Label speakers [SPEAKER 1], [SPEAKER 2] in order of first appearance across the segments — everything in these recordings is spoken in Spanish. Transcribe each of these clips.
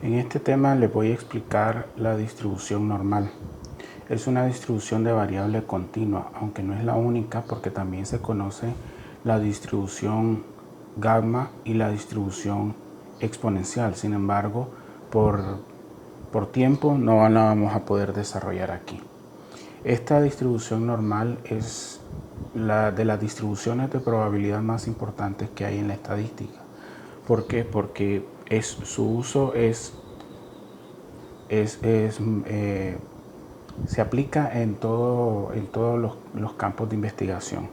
[SPEAKER 1] En este tema les voy a explicar la distribución normal. Es una distribución de variable continua, aunque no es la única porque también se conoce la distribución gamma y la distribución exponencial. Sin embargo, por tiempo no la vamos a poder desarrollar aquí. Esta distribución normal es la de las distribuciones de probabilidad más importantes que hay en la estadística. ¿Por qué? Porque su uso se aplica en todos los campos de investigación.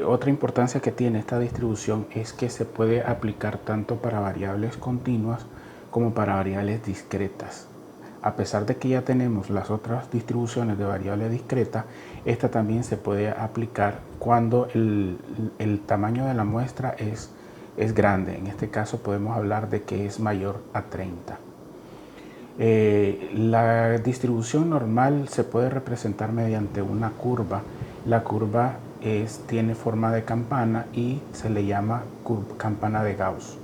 [SPEAKER 1] Otra importancia que tiene esta distribución es que se puede aplicar tanto para variables continuas como para variables discretas. A pesar de que ya tenemos las otras distribuciones de variable discreta, esta también se puede aplicar cuando el tamaño de la muestra es grande. En este caso podemos hablar de que es mayor a 30. La distribución normal se puede representar mediante una curva. La curva tiene forma de campana y se le llama campana de Gauss.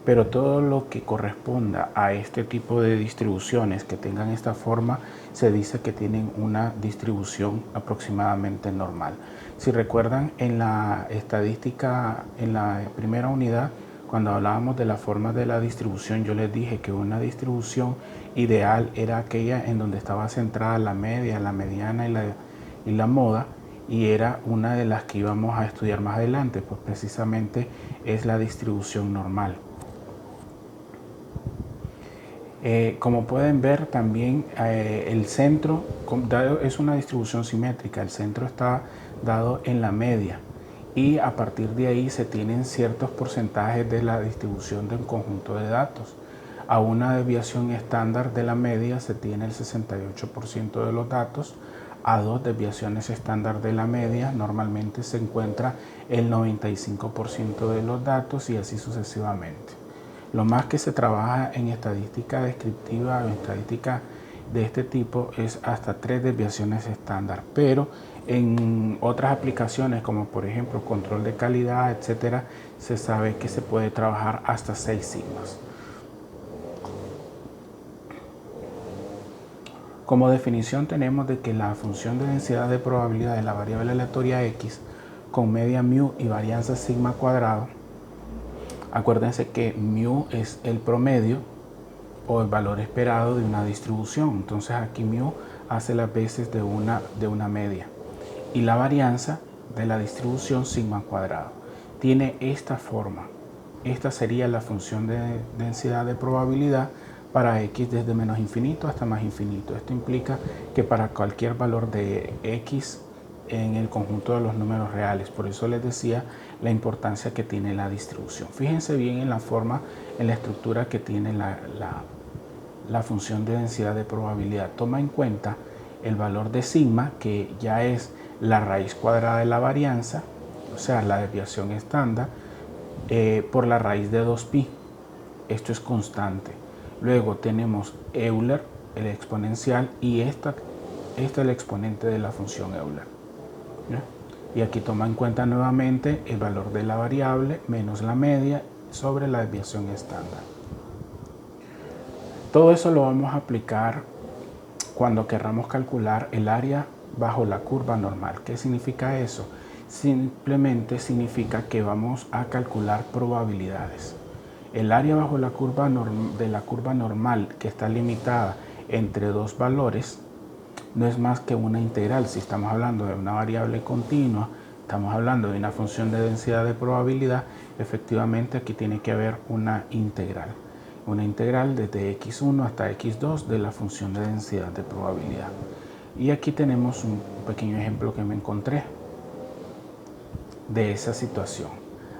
[SPEAKER 1] Pero todo lo que corresponda a este tipo de distribuciones que tengan esta forma, se dice que tienen una distribución aproximadamente normal. Si recuerdan, en la estadística, en la primera unidad, cuando hablábamos de las formas de la distribución, yo les dije que una distribución ideal era aquella en donde estaba centrada la media, la mediana y la moda, y era una de las que íbamos a estudiar más adelante, pues precisamente es la distribución normal. Como pueden ver también el centro es una distribución simétrica, el centro está dado en la media y a partir de ahí se tienen ciertos porcentajes de la distribución de un conjunto de datos. A una desviación estándar de la media se tiene el 68% de los datos, a dos desviaciones estándar de la media normalmente se encuentra el 95% de los datos y así sucesivamente. Lo más que se trabaja en estadística descriptiva o en estadística de este tipo es hasta 3 desviaciones estándar, pero en otras aplicaciones como por ejemplo control de calidad, etcétera, se sabe que se puede trabajar hasta 6 sigmas. Como definición tenemos de que la función de densidad de probabilidad de la variable aleatoria x con media mu y varianza sigma cuadrado. Acuérdense que mu es el promedio o el valor esperado de una distribución. Entonces aquí mu hace las veces de una media. Y la varianza de la distribución sigma cuadrado. Tiene esta forma. Esta sería la función de densidad de probabilidad para x desde menos infinito hasta más infinito. Esto implica que para cualquier valor de x en el conjunto de los números reales. Por eso les decía la importancia que tiene la distribución. Fíjense bien en la forma, en la estructura que tiene la función de densidad de probabilidad. Toma en cuenta el valor de sigma, que ya es la raíz cuadrada de la varianza, o sea, la desviación estándar, por la raíz de 2pi. Esto es constante. Luego tenemos Euler, el exponencial, y esta es el exponente de la función Euler. ¿Ya? Y aquí toma en cuenta nuevamente el valor de la variable menos la media sobre la desviación estándar. Todo eso lo vamos a aplicar cuando querramos calcular el área bajo la curva normal. ¿Qué significa eso? Simplemente significa que vamos a calcular probabilidades. El área bajo la curva de la curva normal, que está limitada entre dos valores, no es más que una integral. Si estamos hablando de una variable continua, estamos hablando de una función de densidad de probabilidad, efectivamente aquí tiene que haber una integral. Una integral desde x1 hasta x2 de la función de densidad de probabilidad. Y aquí tenemos un pequeño ejemplo que me encontré de esa situación.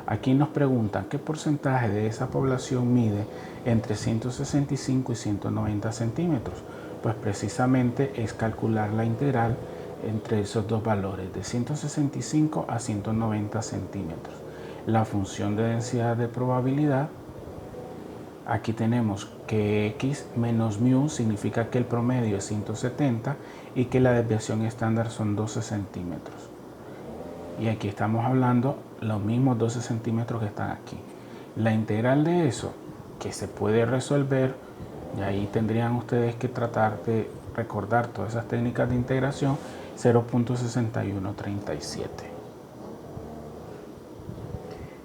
[SPEAKER 1] Aquí nos preguntan qué porcentaje de esa población mide entre 165 y 190 centímetros. Pues precisamente es calcular la integral entre esos dos valores, de 165 a 190 centímetros. La función de densidad de probabilidad, aquí tenemos que x menos mu significa que el promedio es 170 y que la desviación estándar son 12 centímetros. Y aquí estamos hablando los mismos 12 centímetros que están aquí. La integral de eso que se puede resolver, y ahí tendrían ustedes que tratar de recordar todas esas técnicas de integración, 0.6137.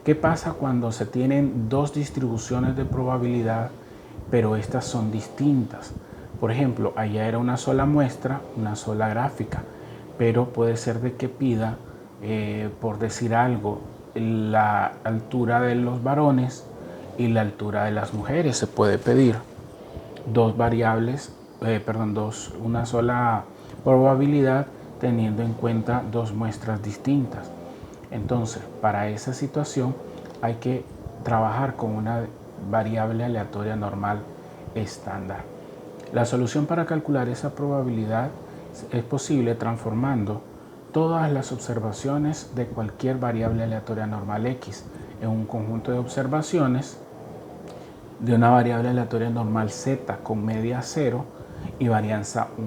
[SPEAKER 1] ¿Qué pasa cuando se tienen dos distribuciones de probabilidad, pero estas son distintas? Por ejemplo, allá era una sola muestra, una sola gráfica, pero puede ser de que pida, por decir algo, la altura de los varones y la altura de las mujeres. Se puede pedir dos variables, una sola probabilidad teniendo en cuenta dos muestras distintas. Entonces, para esa situación hay que trabajar con una variable aleatoria normal estándar. La solución para calcular esa probabilidad es posible transformando todas las observaciones de cualquier variable aleatoria normal X en un conjunto de observaciones de una variable aleatoria normal Z con media 0 y varianza 1.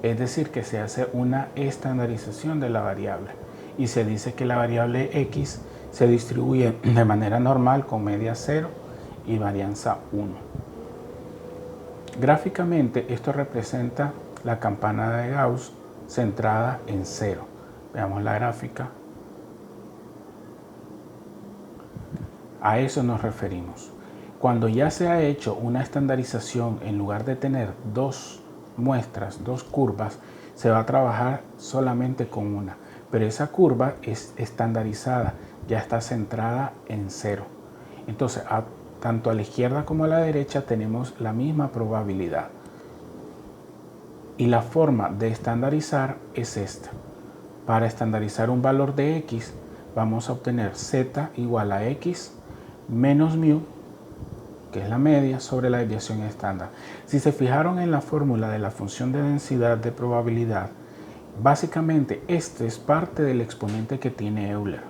[SPEAKER 1] Es decir, que se hace una estandarización de la variable y se dice que la variable X se distribuye de manera normal con media 0 y varianza 1. Gráficamente, esto representa la campana de Gauss centrada en 0. Veamos la gráfica. A eso nos referimos. Cuando ya se ha hecho una estandarización, en lugar de tener dos muestras, dos curvas, se va a trabajar solamente con una. Pero esa curva es estandarizada, ya está centrada en 0. Entonces, tanto a la izquierda como a la derecha tenemos la misma probabilidad. Y la forma de estandarizar es esta. Para estandarizar un valor de X, vamos a obtener Z igual a X menos mu, que es la media, sobre la desviación estándar. Si se fijaron en la fórmula de la función de densidad de probabilidad, básicamente este es parte del exponente que tiene Euler.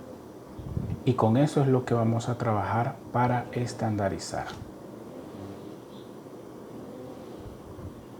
[SPEAKER 1] Y con eso es lo que vamos a trabajar para estandarizar.